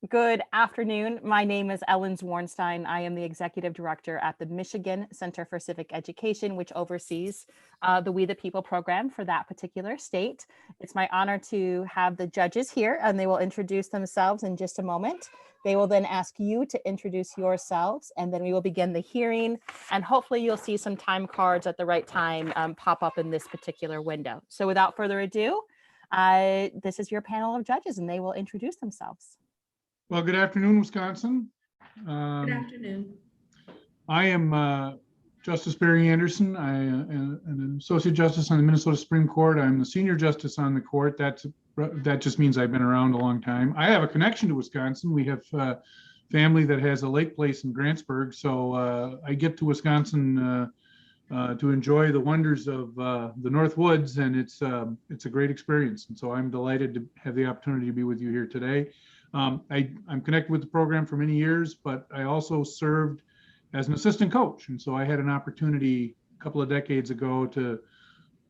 Good afternoon. My name is Ellen Zwarnstein. I am the Executive Director at the Michigan Center for Civic Education, which oversees the We the People program for that particular state. It's my honor to have the judges here, and they will introduce themselves in just a moment. They will then ask you to introduce yourselves, and then we will begin the hearing. And hopefully you'll see some time cards at the right time pop up in this particular window. So without further ado, this is your panel of judges, and they will introduce themselves. Well, good afternoon, Wisconsin. Good afternoon. I am Justice Barry Anderson. I am an Associate Justice on the Minnesota Supreme Court. I'm the Senior Justice on the court. That just means I've been around a long time. I have a connection to Wisconsin. We have family that has a lake place in Grantsburg, so I get to Wisconsin to enjoy the wonders of the North Woods, and it's a great experience. And so I'm delighted to have the opportunity to be with you here today. I'm connected with the program for many years, but I also served as an assistant coach. And so I had an opportunity a couple of decades ago to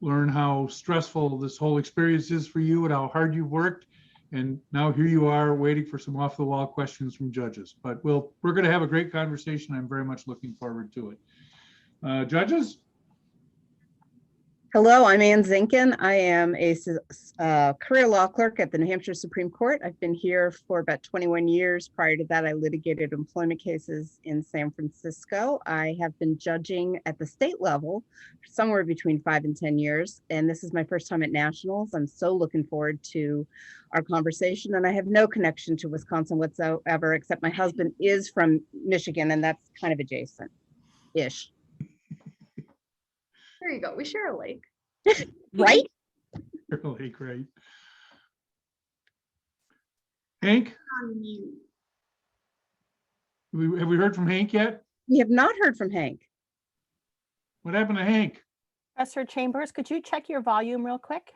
learn how stressful this whole experience is for you and how hard you've worked. And now here you are waiting for some off the wall questions from judges, but we're going to have a great conversation. I'm very much looking forward to it. Judges? Hello, I'm Ann Zinkin. I am a career law clerk at the New Hampshire Supreme Court. I've been here for about 21 years. Prior to that, I litigated employment cases in San Francisco. I have been judging at the state level for somewhere between 5 and 10 years, and this is my first time at nationals. I'm so looking forward to our conversation, and I have no connection to Wisconsin whatsoever, except my husband is from Michigan, and that's kind of adjacent-ish. There you go. We share a lake. Right? A lake, right. Hank? Have we heard from Hank yet? We have not heard from Hank. What happened to Hank? Professor Chambers, could you check your volume real quick?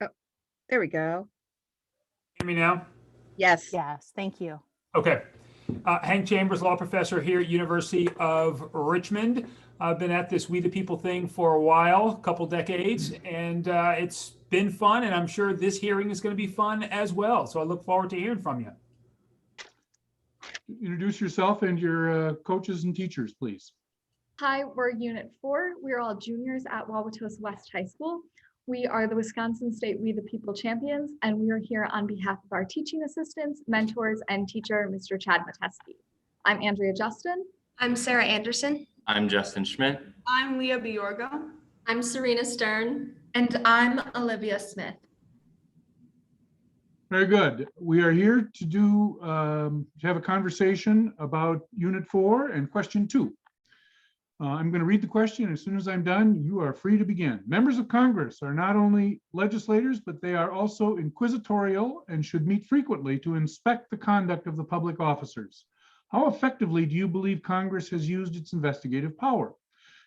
Oh, there we go. Hear me now? Yes. Yes, thank you. Okay. Hank Chambers, law professor here at University of Richmond. I've been at this We the People thing for a while, a couple decades, and it's been fun, and I'm sure this hearing is going to be fun as well. So I look forward to hearing from you. Introduce yourself and your coaches and teachers, please. Hi, we're Unit 4. We're all juniors at Wauwatosa West High School. We are the Wisconsin State We the People champions, and we are here on behalf of our teaching assistants, mentors, and teacher, Mr. Chad Mateski. I'm Andrea Justin. I'm Sarah Anderson. I'm Justin Schmidt. I'm Leah Biorgo. I'm Serena Stern. And I'm Olivia Smith. Very good. We are here to have a conversation about Unit 4 and Question 2. I'm going to read the question. As soon as I'm done, you are free to begin. Members of Congress are not only legislators, but they are also inquisitorial and should meet frequently to inspect the conduct of the public officers. How effectively do you believe Congress has used its investigative power?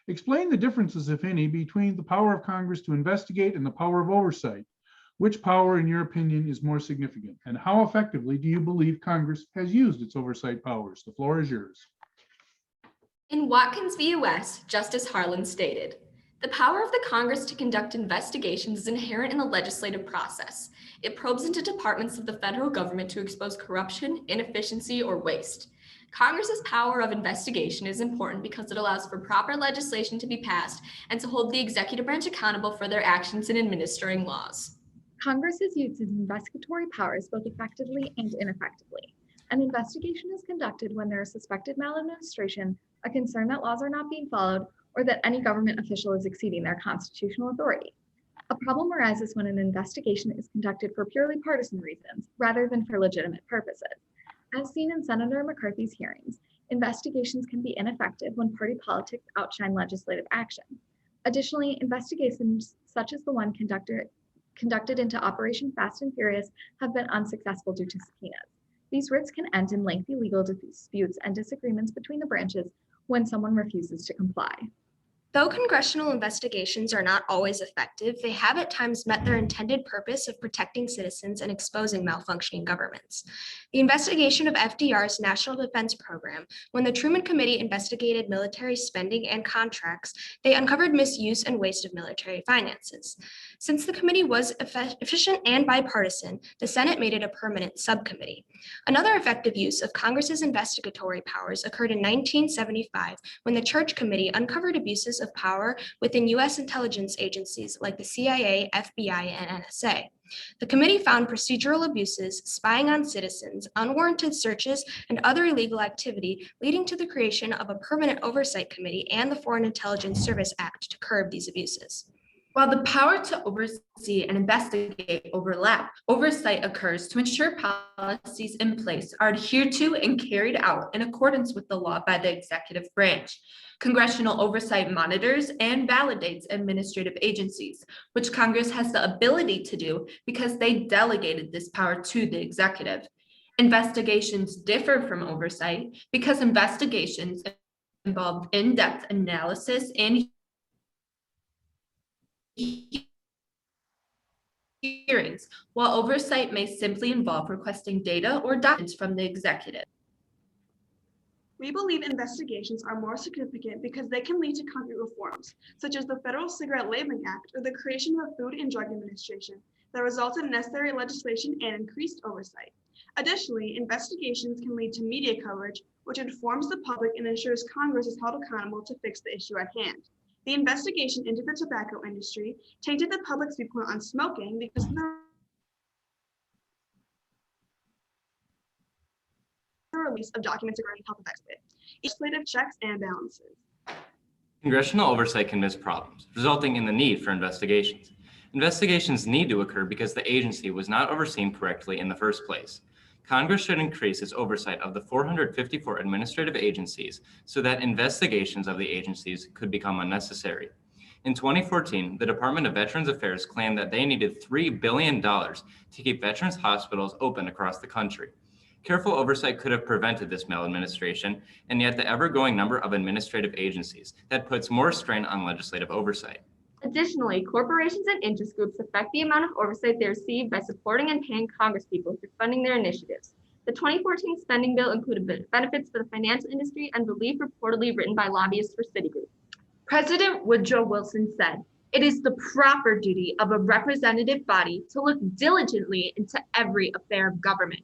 Explain the differences, if any, between the power of Congress to investigate and the power of oversight. Which power, in your opinion, is more significant? And how effectively do you believe Congress has used its oversight powers? The floor is yours. In Watkins v. US, Justice Harlan stated, "The power of the Congress to conduct investigations is inherent in the legislative process. It probes into departments of the federal government to expose corruption, inefficiency, or waste. Congress's power of investigation is important because it allows for proper legislation to be passed and to hold the executive branch accountable for their actions in administering laws." Congress has used its investigatory powers both effectively and ineffectively. An investigation is conducted when there is suspected maladministration, a concern that laws are not being followed, or that any government official is exceeding their constitutional authority. A problem arises when an investigation is conducted for purely partisan reasons, rather than for legitimate purposes. As seen in Senator McCarthy's hearings, investigations can be ineffective when party politics outshine legislative action. Additionally, investigations such as the one conducted into Operation Fast and Furious have been unsuccessful due to subpoenas. These writs can end in lengthy legal disputes and disagreements between the branches when someone refuses to comply. Though congressional investigations are not always effective, they have at times met their intended purpose of protecting citizens and exposing malfunctioning governments. The investigation of FDR's National Defense Program, when the Truman Committee investigated military spending and contracts, they uncovered misuse and waste of military finances. Since the committee was efficient and bipartisan, the Senate made it a permanent subcommittee. Another effective use of Congress's investigatory powers occurred in 1975 when the Church Committee uncovered abuses of power within U.S. intelligence agencies like the CIA, FBI, and NSA. The committee found procedural abuses, spying on citizens, unwarranted searches, and other illegal activity, leading to the creation of a permanent oversight committee and the Foreign Intelligence Service Act to curb these abuses. While the power to oversee and investigate overlap, oversight occurs to ensure policies in place are adhered to and carried out in accordance with the law by the executive branch. Congressional oversight monitors and validates administrative agencies, which Congress has the ability to do because they delegated this power to the executive. Investigations differ from oversight because investigations involve in-depth analysis and hearings, while oversight may simply involve requesting data or documents from the executive. We believe investigations are more significant because they can lead to concrete reforms, such as the Federal Cigarette Labeling Act or the creation of the Food and Drug Administration that results in necessary legislation and increased oversight. Additionally, investigations can lead to media coverage, which informs the public and ensures Congress is held accountable to fix the issue at hand. The investigation into the tobacco industry tainted the public's viewpoint on smoking because of the release of documents regarding health effects of it, legislative checks and balances. Congressional oversight can miss problems, resulting in the need for investigations. Investigations need to occur because the agency was not overseen correctly in the first place. Congress should increase its oversight of the 454 administrative agencies so that investigations of the agencies could become unnecessary. In 2014, the Department of Veterans Affairs claimed that they needed $3 billion to keep veterans hospitals open across the country. Careful oversight could have prevented this maladministration, and yet the ever-growing number of administrative agencies that puts more strain on legislative oversight. Additionally, corporations and interest groups affect the amount of oversight they receive by supporting and paying congresspeople for funding their initiatives. The 2014 spending bill included benefits for the financial industry and relief reportedly written by lobbyists for Citigroup. President Woodrow Wilson said, "It is the proper duty of a representative body to look diligently into every affair of government."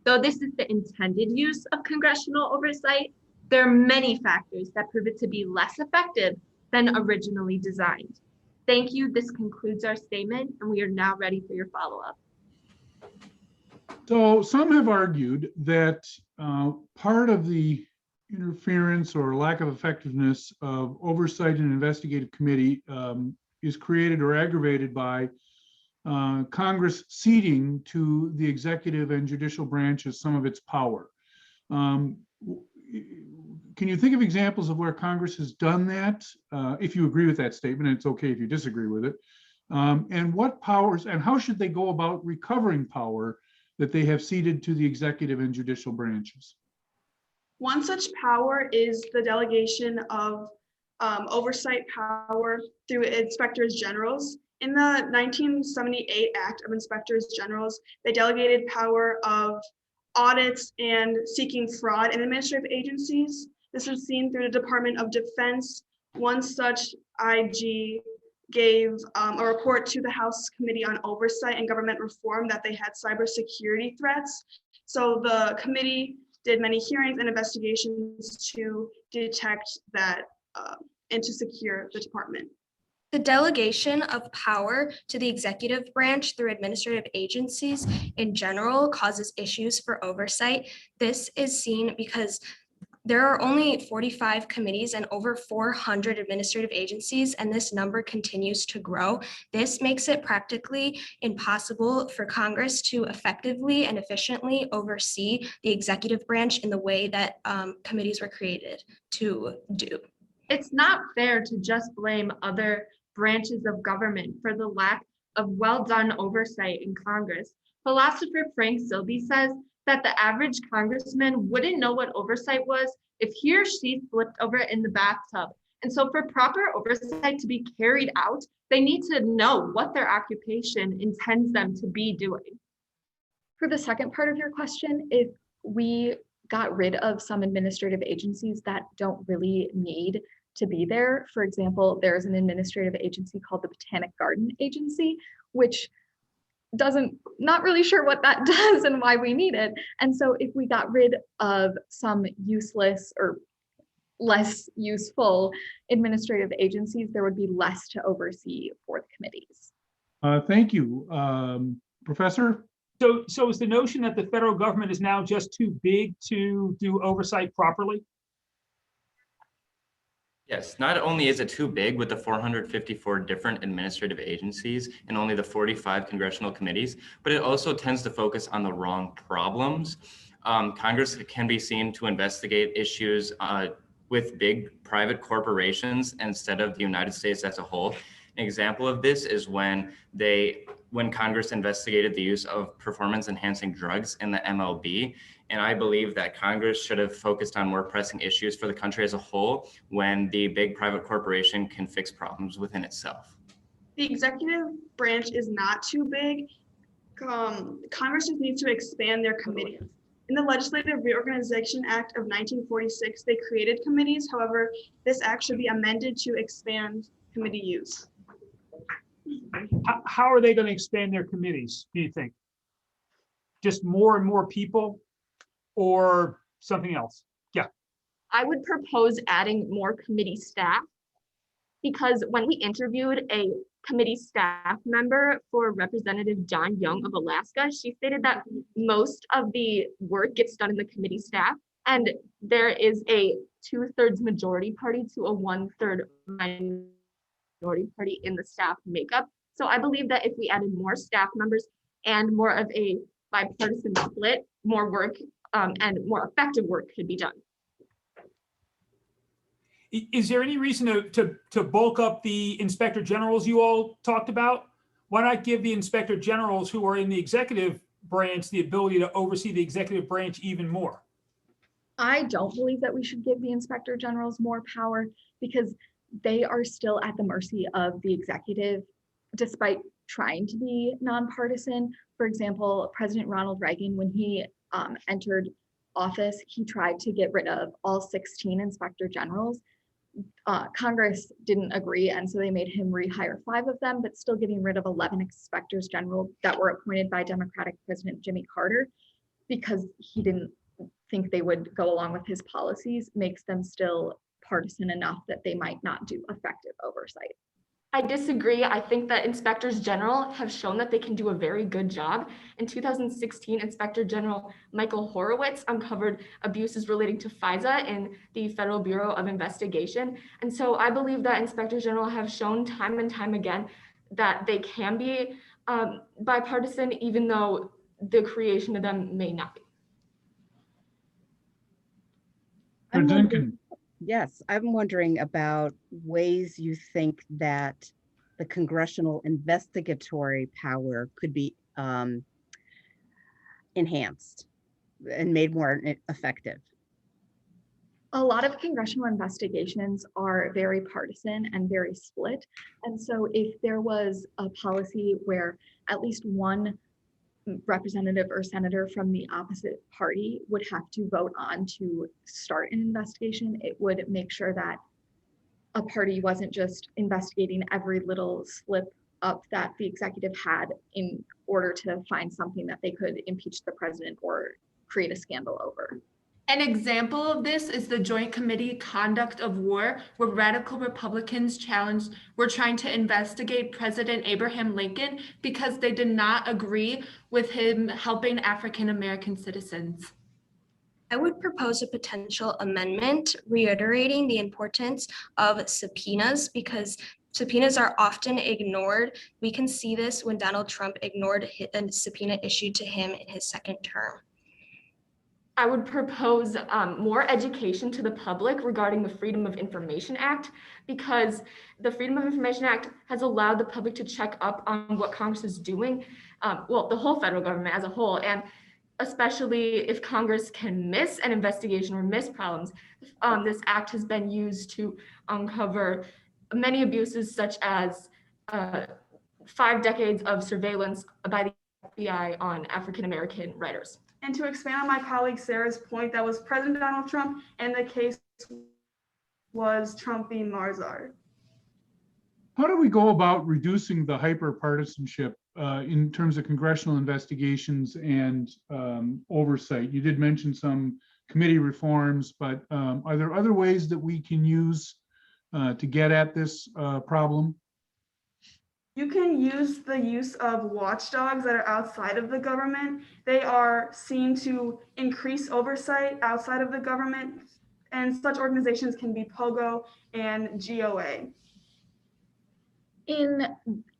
Though this is the intended use of congressional oversight, there are many factors that prove it to be less effective than originally designed. Thank you. This concludes our statement, and we are now ready for your follow-up. So some have argued that part of the interference or lack of effectiveness of oversight and investigative committee is created or aggravated by Congress ceding to the executive and judicial branches some of its power. Can you think of examples of where Congress has done that? If you agree with that statement, and it's okay if you disagree with it. And what powers and how should they go about recovering power that they have ceded to the executive and judicial branches? One such power is the delegation of oversight power through inspectors generals. In the 1978 Act of Inspectors Generals, they delegated power of audits and seeking fraud in administrative agencies. This was seen through the Department of Defense. One such IG gave a report to the House Committee on Oversight and Government Reform that they had cybersecurity threats. So the committee did many hearings and investigations to detect that and to secure the department. The delegation of power to the executive branch through administrative agencies in general causes issues for oversight. This is seen because there are only 45 committees and over 400 administrative agencies, and this number continues to grow. This makes it practically impossible for Congress to effectively and efficiently oversee the executive branch in the way that committees were created to do. It's not fair to just blame other branches of government for the lack of well-done oversight in Congress. Philosopher Frank Silby says that the average congressman wouldn't know what oversight was if he or she flipped over in the bathtub And so for proper oversight to be carried out, they need to know what their occupation intends them to be doing. For the second part of your question, if we got rid of some administrative agencies that don't really need to be there, for example, there's an administrative agency called the Botanic Garden Agency, which not really sure what that does and why we need it. And so if we got rid of some useless or less useful administrative agencies, there would be less to oversee for the committees. Thank you. Professor? So is the notion that the federal government is now just too big to do oversight properly? Yes, not only is it too big with the 454 different administrative agencies and only the 45 congressional committees, but it also tends to focus on the wrong problems. Congress can be seen to investigate issues with big private corporations instead of the United States as a whole. An example of this is when Congress investigated the use of performance enhancing drugs in the MLB. And I believe that Congress should have focused on more pressing issues for the country as a whole when the big private corporation can fix problems within itself. The executive branch is not too big. Congress just needs to expand their committees. In the Legislative Reorganization Act of 1946, they created committees. However, this act should be amended to expand committee use. How are they going to expand their committees, do you think? Just more and more people or something else? Yeah. I would propose adding more committee staff, because when we interviewed a committee staff member for Representative John Young of Alaska, she stated that most of the work gets done in the committee staff, and there is a 2/3 majority party to a 1/3 minority party in the staff makeup. So I believe that if we added more staff members and more of a bipartisan split, more work and more effective work could be done. Is there any reason to bulk up the inspector generals you all talked about? Why not give the inspector generals who are in the executive branch the ability to oversee the executive branch even more? I don't believe that we should give the inspector generals more power, because they are still at the mercy of the executive, despite trying to be nonpartisan. For example, President Ronald Reagan, when he entered office, he tried to get rid of all 16 inspector generals. Congress didn't agree, and so they made him rehire 5 of them, but still getting rid of 11 inspectors general that were appointed by Democratic President Jimmy Carter, because he didn't think they would go along with his policies, makes them still partisan enough that they might not do effective oversight. I disagree. I think that inspectors general have shown that they can do a very good job. In 2016, Inspector General Michael Horowitz uncovered abuses relating to FISA in the Federal Bureau of Investigation. And so I believe that inspectors general have shown time and time again that they can be bipartisan, even though the creation of them may not be. Yes, I'm wondering about ways you think that the congressional investigatory power could be enhanced and made more effective. A lot of congressional investigations are very partisan and very split. And so if there was a policy where at least one representative or senator from the opposite party would have to vote on to start an investigation, it would make sure that a party wasn't just investigating every little slip up that the executive had in order to find something that they could impeach the president or create a scandal over. An example of this is the Joint Committee Conduct of War, where radical Republicans were trying to investigate President Abraham Lincoln because they did not agree with him helping African American citizens. I would propose a potential amendment reiterating the importance of subpoenas, because subpoenas are often ignored. We can see this when Donald Trump ignored a subpoena issued to him in his second term. I would propose more education to the public regarding the Freedom of Information Act, because the Freedom of Information Act has allowed the public to check up on what Congress is doing, well, the whole federal government as a whole. And especially if Congress can miss an investigation or miss problems. This act has been used to uncover many abuses, such as 5 decades of surveillance by the FBI on African-American writers. And to expand on my colleague Sarah's point, that was President Donald Trump, and the case was Trump v. Marzar. How do we go about reducing the hyper-partisanship in terms of congressional investigations and oversight? You did mention some committee reforms, but are there other ways that we can use to get at this problem? You can use the use of watchdogs that are outside of the government. They are seen to increase oversight outside of the government, and such organizations can be POGO and GOA. In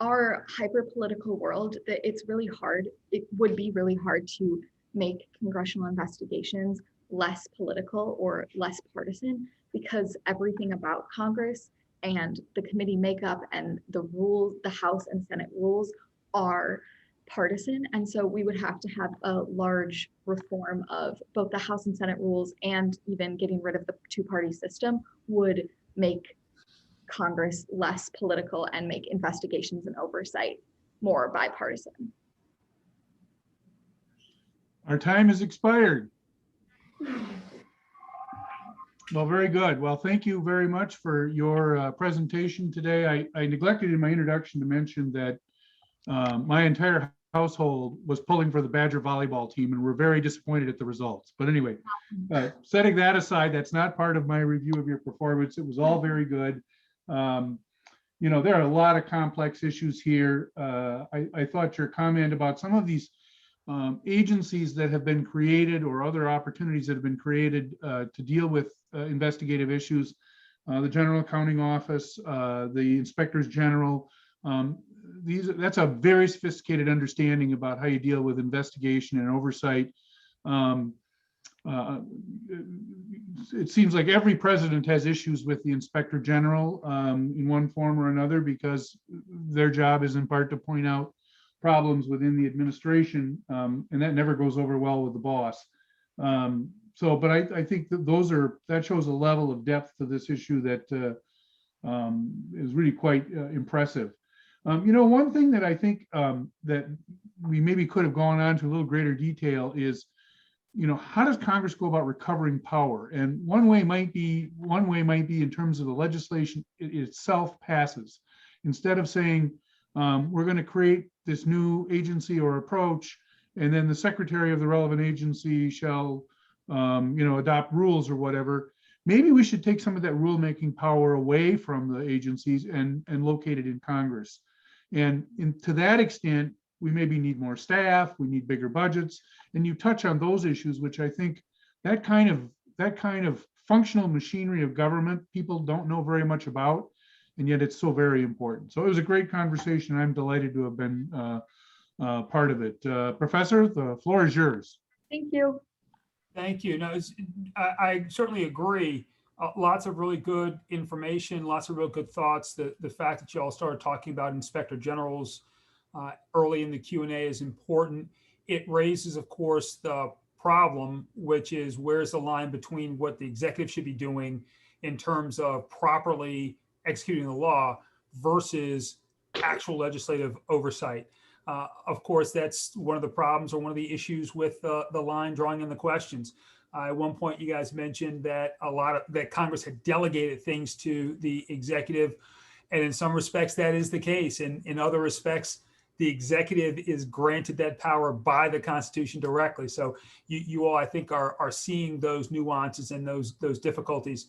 our hyper-political world, it's really hard. It would be really hard to make congressional investigations less political or less partisan, because everything about Congress and the committee makeup and the rules, the House and Senate rules, are partisan. And so we would have to have a large reform of both the House and Senate rules, and even getting rid of the two-party system would make Congress less political and make investigations and oversight more bipartisan. Our time has expired. Well, very good. Well, thank you very much for your presentation today. I neglected in my introduction to mention that my entire household was pulling for the Badger volleyball team, and we're very disappointed at the results. But anyway, setting that aside, that's not part of my review of your performance. It was all very good. You know, there are a lot of complex issues here. I thought your comment about some of these agencies that have been created, or other opportunities that have been created to deal with investigative issues, the General Accounting Office, the Inspectors General, that's a very sophisticated understanding about how you deal with investigation and oversight. It seems like every president has issues with the Inspector General in one form or another, because their job is in part to point out problems within the administration, and that never goes over well with the boss. But I think that that shows a level of depth to this issue that is really quite impressive. You know, one thing that I think that we maybe could have gone on to a little greater detail is, you know, how does Congress go about recovering power? And one way might be in terms of the legislation it itself passes. Instead of saying we're going to create this new agency or approach, and then the secretary of the relevant agency shall you know, adopt rules or whatever, maybe we should take some of that rulemaking power away from the agencies and locate it in Congress. And to that extent, we maybe need more staff, we need bigger budgets, and you touch on those issues, which I think that kind of functional machinery of government, people don't know very much about, and yet it's so very important. So it was a great conversation. I'm delighted to have been part of it. Professor, the floor is yours. Thank you. Thank you. No, I certainly agree. Lots of really good information, lots of real good thoughts. The fact that you all started talking about inspector generals early in the Q&A is important. It raises, of course, the problem, which is where's the line between what the executive should be doing in terms of properly executing the law versus actual legislative oversight. Of course, that's one of the problems, or one of the issues with the line drawing in the questions. At one point, you guys mentioned that that Congress had delegated things to the executive, and in some respects that is the case. And in other respects, the executive is granted that power by the Constitution directly. So you all, I think, are seeing those nuances and those difficulties.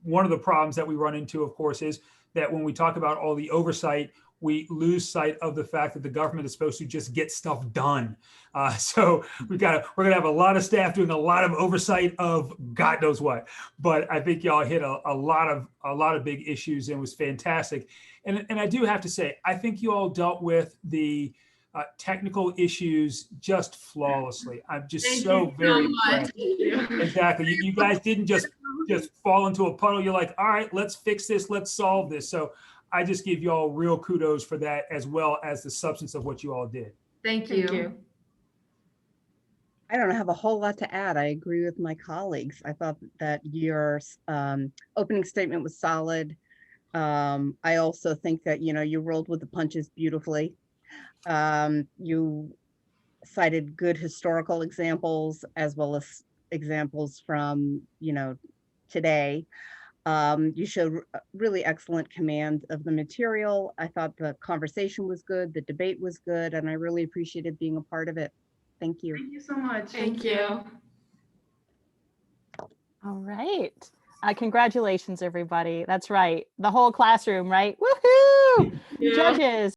One of the problems that we run into, of course, is that when we talk about all the oversight, we lose sight of the fact that the government is supposed to just get stuff done. So we're gonna have a lot of staff doing a lot of oversight of God knows what. But I think y'all hit a lot of big issues, and it was fantastic. And I do have to say, I think you all dealt with the technical issues just flawlessly. I'm just very impressed. Exactly. You guys didn't just fall into a puddle. You're like, all right, let's fix this. Let's solve this. So I just give you all real kudos for that, as well as the substance of what you all did. Thank you. I don't have a whole lot to add. I agree with my colleagues. I thought that your opening statement was solid. I also think that, you rolled with the punches beautifully. You cited good historical examples as well as examples from, today. You showed really excellent command of the material. I thought the conversation was good, the debate was good, and I really appreciated being a part of it. Thank you. Thank you so much. Thank you. All right. Congratulations, everybody. That's right. The whole classroom, right? Woohoo! Yeah. Judges.